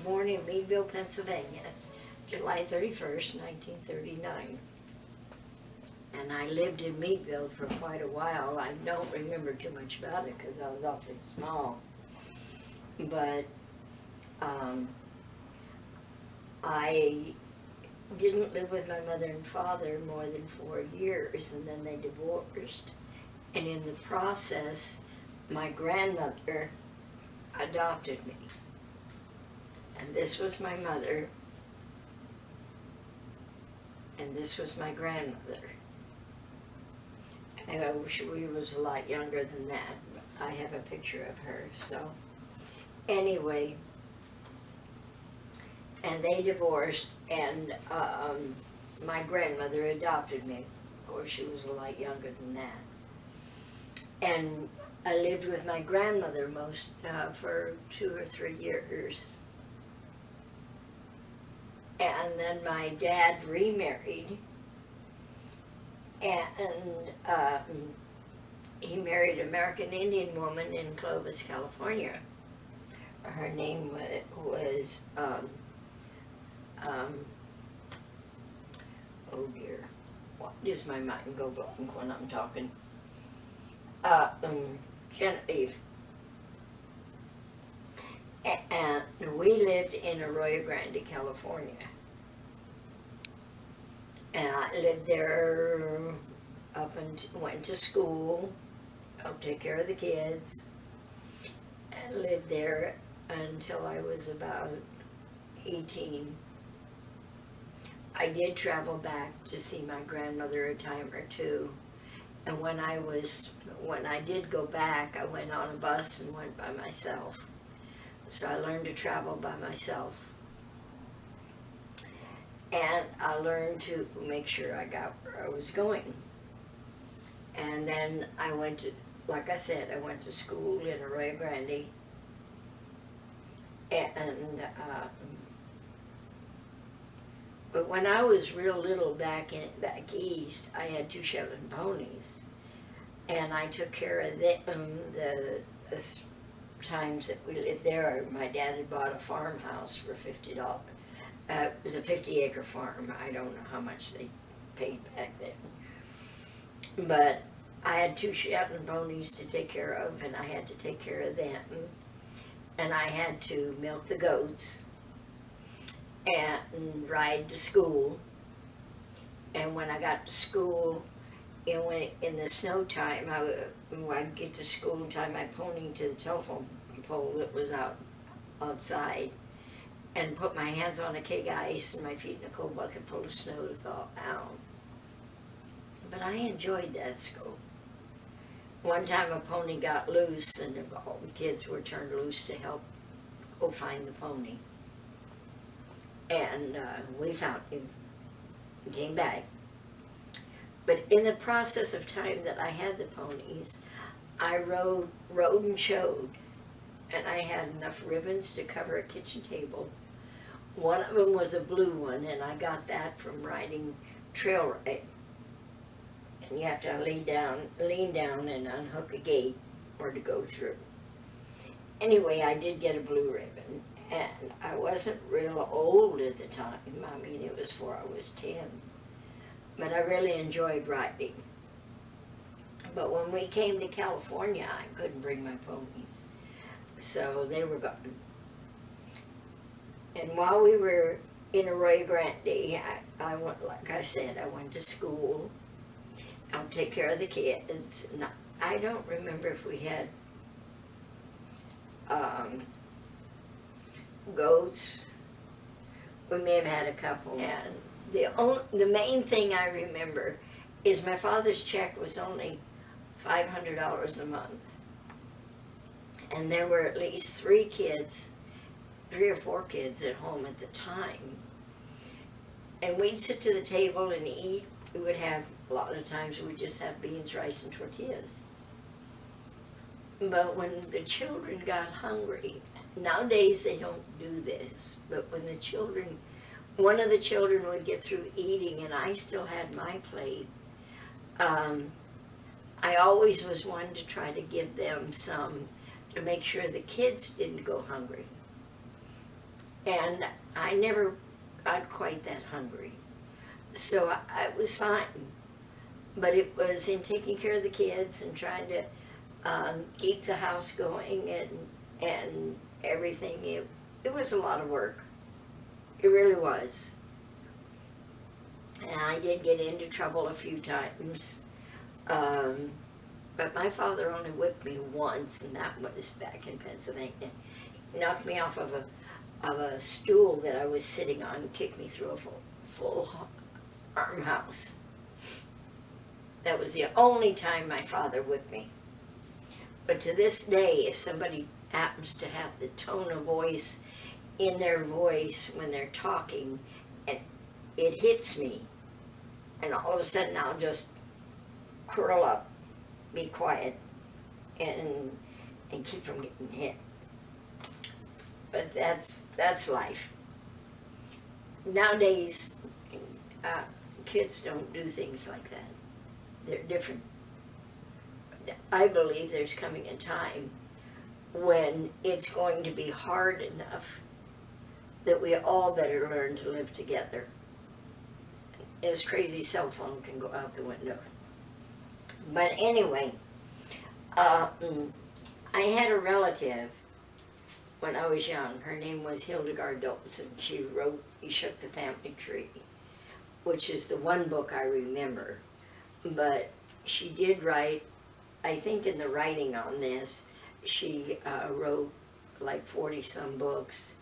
born in Meadville, Pennsylvania, July 31st, 1939. And I lived in Meadville for quite a while. I don't remember too much about it because I was awfully small. But I didn't live with my mother and father more than 4 years, and then they divorced. And in the process, my grandmother adopted me. And this was my mother, and this was my grandmother. And I wish we was a lot younger than that, but I have a picture of her, so. Anyway, and they divorced, and my grandmother adopted me. Of course, she was a lot younger than that. And I lived with my grandmother for 2 or 3 years. And then my dad remarried, and he married an American Indian woman in Clovis, California. Her name was oh dear, what does my mind go blank when I'm talking? Genevieve. And we lived in Arroyo Grande, California. And I lived there went to school, helped take care of the kids, and lived there until I was about 18. I did travel back to see my grandmother a time or two. And when I did go back, I went on a bus and went by myself. So I learned to travel by myself. And I learned to make sure I got where I was going. And then I went to, like I said, I went to school in Arroyo Grande. And, but when I was real little back east, I had 2 Shetland ponies. And I took care of them the times that we lived there. My dad had bought a farmhouse for $50. It was a 50-acre farm. I don't know how much they paid back then. But I had 2 Shetland ponies to take care of, and I had to take care of them. And I had to milk the goats and ride to school. And when I got to school, in the snow time, when I'd get to school and tie my pony to the telephone pole that was outside, and put my hands on a keg of ice and my feet in a cold bucket full of snow to thaw out. But I enjoyed that school. One time a pony got loose, and all the kids were turned loose to help go find the pony. And we found him and came back. But in the process of time that I had the ponies, I rode and showed, and I had enough ribbons to cover a kitchen table. One of them was a blue one, and I got that from riding trail ride. And you have to lean down and unhook a gate or to go through. Anyway, I did get a blue ribbon, and I wasn't real old at the time. I mean, it was before I was 10. But I really enjoyed riding. But when we came to California, I couldn't bring my ponies. So they were gone. And while we were in Arroyo Grande, I went, like I said, I went to school. I'll take care of the kids. And I don't remember if we had goats. We may have had a couple. And the main thing I remember is my father's check was only $500 a month. And there were at least 3 or 4 kids at home at the time. And we'd sit to the table and eat. We would have, a lot of times we'd just have beans, rice, and tortillas. But when the children got hungry, nowadays they don't do this, but when one of the children would get through eating and I still had my plate, I always was one to try to give them some to make sure the kids didn't go hungry. And I never got quite that hungry. So I was fine. But it was in taking care of the kids and trying to keep the house going and everything. It was a lot of work. It really was. And I did get into trouble a few times. Um, but my father only whipped me once, and that was back in Pennsylvania. He knocked me off of a stool that I was sitting on and kicked me through a full farmhouse. That was the only time my father whipped me. But to this day, if somebody happens to have the tone of voice in their voice when they're talking, and it hits me, and all of a sudden I'll just curl up, be quiet, and keep from getting hit. But that's life. Nowadays, kids don't do things like that. They're different. I believe there's coming a time when it's going to be hard enough that we all better learn to live together. This crazy cell phone can go out the window. But anyway, I had a relative when I was young. Her name was Hildegard Dolson. She wrote He Shook the Family Tree, which is the one book I remember. But she did write, I think in the writing on this, she wrote like 40-some books.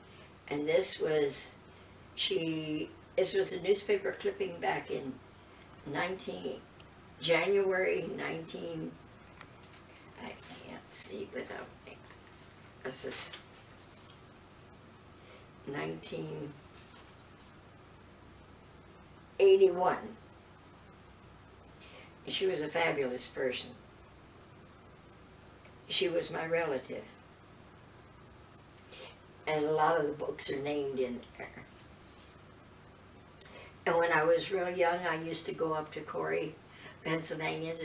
And this was a newspaper clipping back in January 19, I can't see without me. This is 1981. She was a fabulous person. She was my relative. And a lot of the books are named in there. And when I was real young, I used to go up to Corey, Pennsylvania,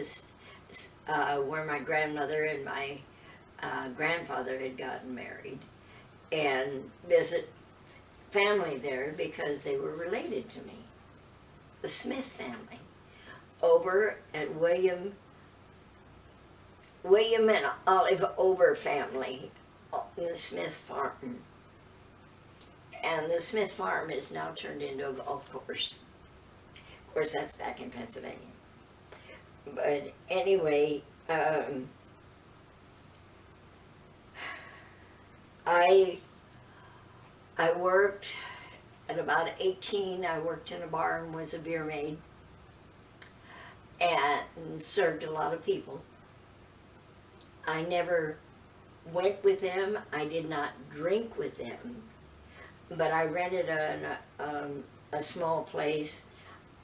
where my grandmother and my grandfather had gotten married, and visit family there because they were related to me. The Smith family, over at William and Olive Ober family in the Smith farm. And the Smith farm is now turned into a golf course. Of course, that's back in Pennsylvania. But anyway, I worked at about 18. I worked in a bar and was a beer maid and served a lot of people. I never went with them. I did not drink with them. But I rented a small place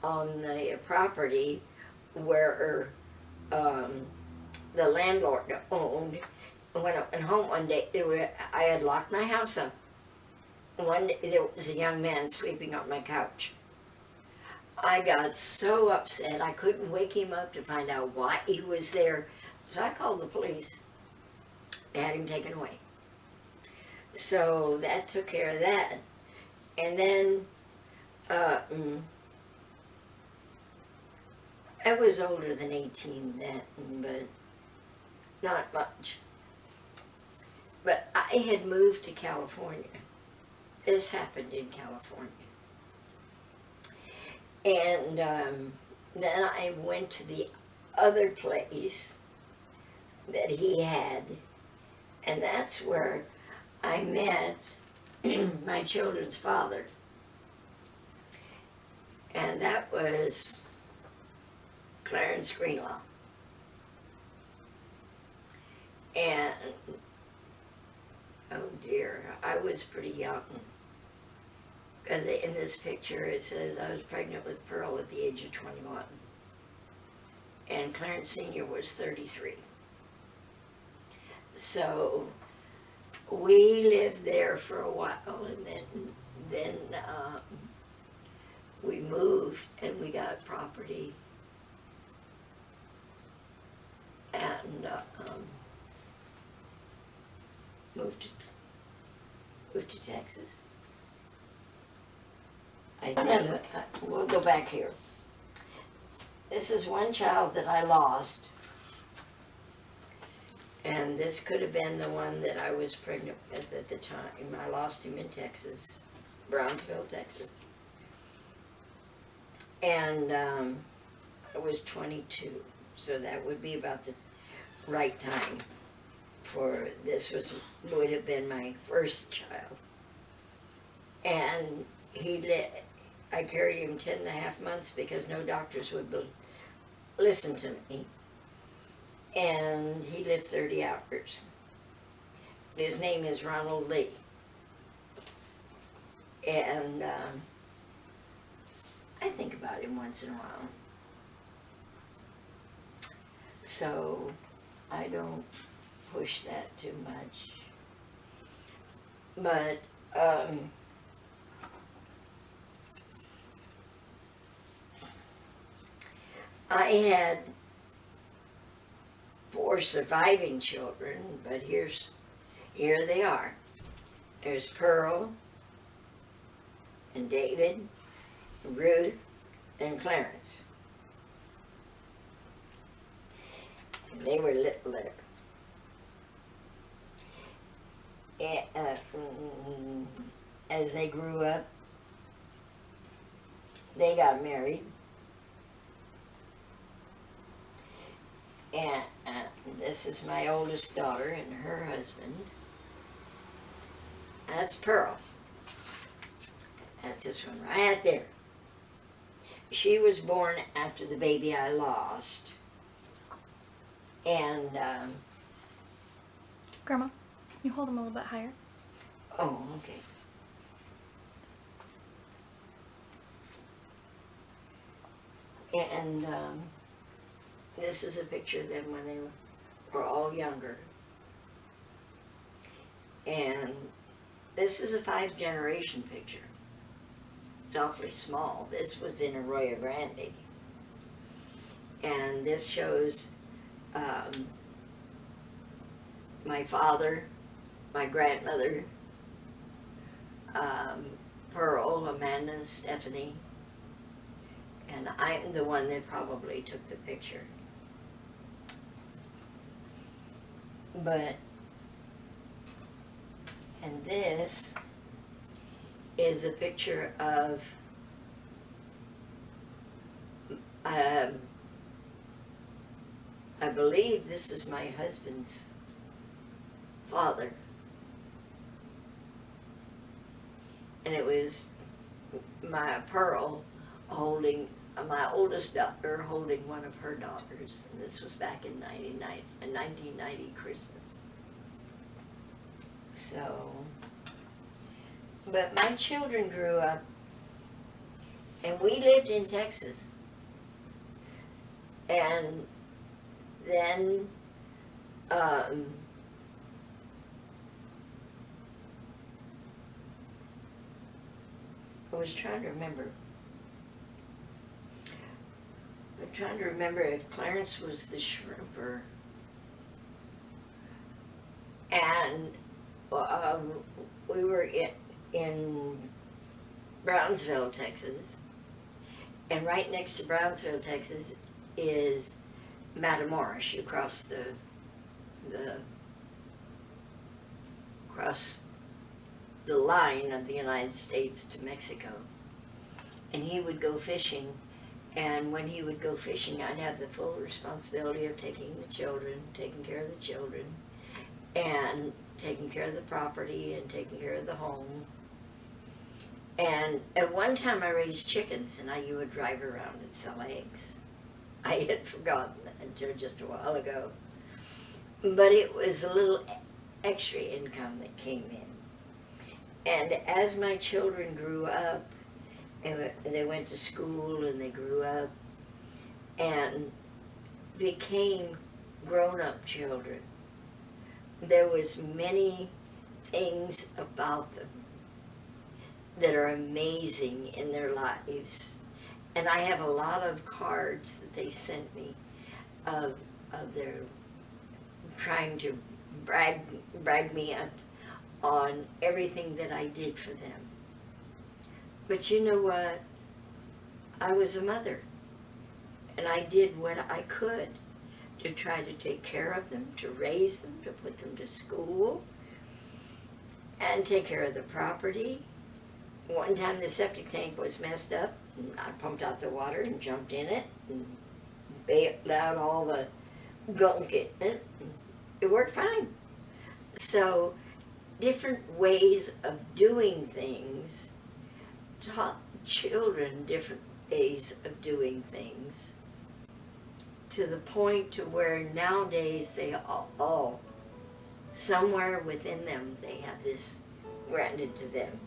on the property where the landlord owned. When I went home one day, I had locked my house up. One day there was a young man sleeping on my couch. I got so upset I couldn't wake him up to find out why he was there. So I called the police. They had him taken away. So that took care of that. And then I was older than 18 then, but not much. But I had moved to California. This happened in California. And then I went to the other place that he had, and that's where I met my children's father. And that was Clarence Greenlaw. And, oh dear, I was pretty young. Because in this picture it says I was pregnant with Pearl at the age of 21. And Clarence Sr. was 33. So we lived there for a while, and then we moved and we got property, and moved to Texas. I think we'll go back here. This is one child that I lost. And this could have been the one that I was pregnant with at the time. I lost him in Texas, Brownsville, Texas. And I was 22, so that would be about the right time for this would have been my first child. And I carried him 10 and a half months because no doctors would listen to me. And he lived 30 hours. His name is Ronald Lee. And I think about him once in a while. So I don't push that too much. But I had 4 surviving children, but here they are. There's Pearl and David, Ruth, and Clarence. And they were littler. As they grew up, they got married. And this is my oldest daughter and her husband. That's Pearl. That's this one right there. She was born after the baby I lost. And, Grandma, can you hold them a little bit higher? oh, okay. And, this is a picture of them when they were all younger. And this is a 5-generation picture. It's awfully small. This was in Arroyo Grande. And this shows my father, my grandmother, Pearl, Amanda, and Stephanie. And I'm the one that probably took the picture. And this is a picture of I believe this is my husband's father. And it was my Pearl holding my oldest daughter holding one of her daughters, and this was back in 1990 Christmas. So, but my children grew up, and we lived in Texas. And then, I was trying to remember. I'm trying to remember if Clarence was the shrimper. And we were in Brownsville, Texas. And right next to Brownsville, Texas is Matamoros. You cross the line of the United States to Mexico. And he would go fishing. And when he would go fishing, I'd have the full responsibility of taking care of the children, and taking care of the property, and taking care of the home. And at one time I raised chickens, and you would drive around and sell eggs. I had forgotten that until just a while ago. But it was a little extra income that came in. And as my children grew up, and they went to school and they grew up and became grown-up children, there was many things about them that are amazing in their lives. And I have a lot of cards that they sent me of their trying to brag me up on everything that I did for them. But you know what? I was a mother, and I did what I could to try to take care of them, to raise them, to put them to school, and take care of the property. One time the septic tank was messed up, and I pumped out the water and jumped in it and bailed out all the gunk in it. It worked fine. So, different ways of doing things taught children different ways of doing things, to the point to where nowadays they all somewhere within them, they have this granted to them.